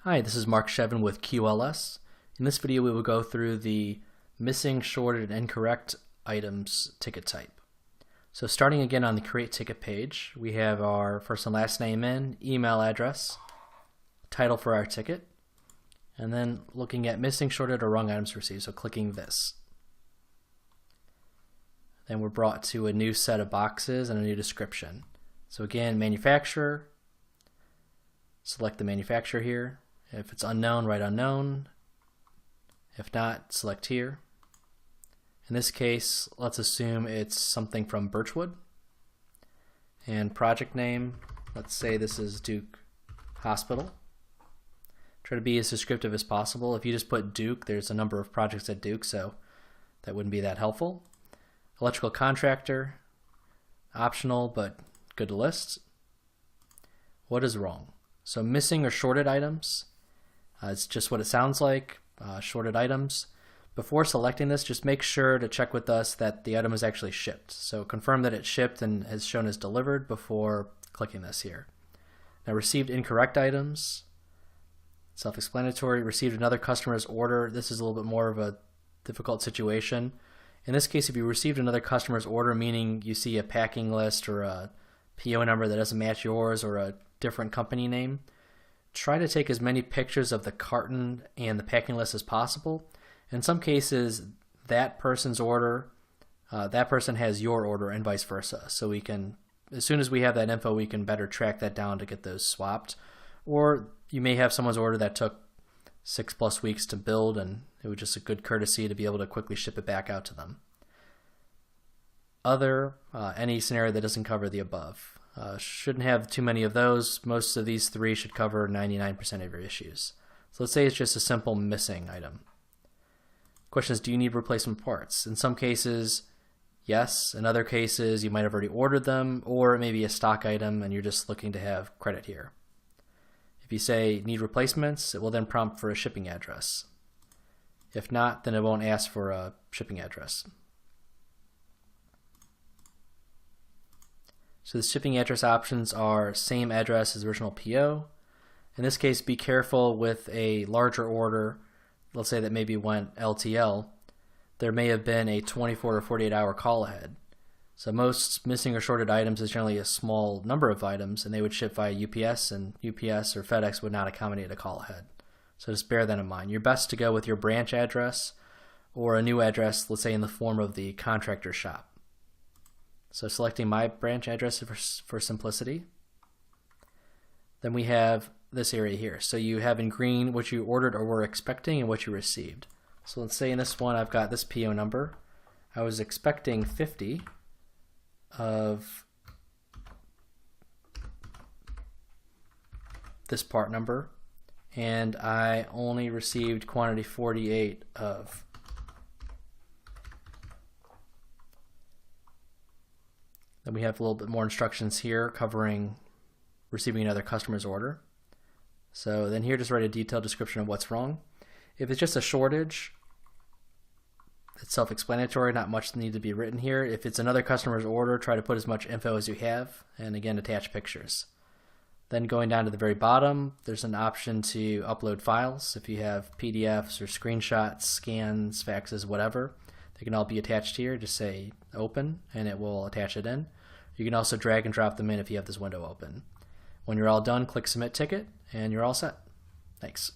Hi, this is Mark Shevin with QLS. In this video we will go through the missing, shorted, and incorrect items ticket type. So starting again on the create ticket page, we have our first and last name in, email address, title for our ticket, and then looking at missing, shorted, or wrong items received, so clicking this. Then we're brought to a new set of boxes and a new description. So again, manufacturer, select the manufacturer here. If it's unknown, write unknown. If not, select here. In this case, let's assume it's something from Birchwood. And project name, let's say this is Duke Hospital. Try to be as descriptive as possible. If you just put Duke, there's a number of projects at Duke, so that wouldn't be that helpful. Electrical contractor, optional, but good to list. What is wrong? So missing or shorted items, it's just what it sounds like, shorted items. Before selecting this, just make sure to check with us that the item is actually shipped. So confirm that it's shipped and is shown as delivered before clicking this here. Now received incorrect items, self-explanatory. Received another customer's order. This is a little bit more of a difficult situation. In this case, if you received another customer's order, meaning you see a packing list or a PO number that doesn't match yours or a different company name, try to take as many pictures of the carton and the packing list as possible. In some cases, that person's order, that person has your order and vice versa. So we can, as soon as we have that info, we can better track that down to get those swapped. Or you may have someone's order that took 6+ weeks to build, and it was just a good courtesy to be able to quickly ship it back out to them. Other, any scenario that doesn't cover the above. Shouldn't have too many of those. Most of these three should cover 99% of your issues. So let's say it's just a simple missing item. Question is, do you need replacement parts? In some cases, yes. In other cases, you might have already ordered them, or it may be a stock item and you're just looking to have credit here. If you say need replacements, it will then prompt for a shipping address. If not, then it won't ask for a shipping address. So the shipping address options are same address as original PO. In this case, be careful with a larger order. Let's say that maybe went LTL. There may have been a 24 or 48 hour call ahead. So most missing or shorted items is generally a small number of items, and they would ship via UPS, and UPS or FedEx would not accommodate a call ahead. So just bear that in mind. You're best to go with your branch address or a new address, let's say in the form of the contractor shop. So selecting my branch address for simplicity. Then we have this area here. So you have in green what you ordered or were expecting and what you received. So let's say in this one I've got this PO number. I was expecting 50 of this part number, and I only received quantity 48 of. Then we have a little bit more instructions here covering receiving another customer's order. So then here, just write a detailed description of what's wrong. If it's just a shortage, it's self-explanatory, not much need to be written here. If it's another customer's order, try to put as much info as you have, and again, attach pictures. Then going down to the very bottom, there's an option to upload files. If you have PDFs or screenshots, scans, faxes, whatever, they can all be attached here. Just say open, and it will attach it in. You can also drag and drop them in if you have this window open. When you're all done, click Submit Ticket, and you're all set. Thanks.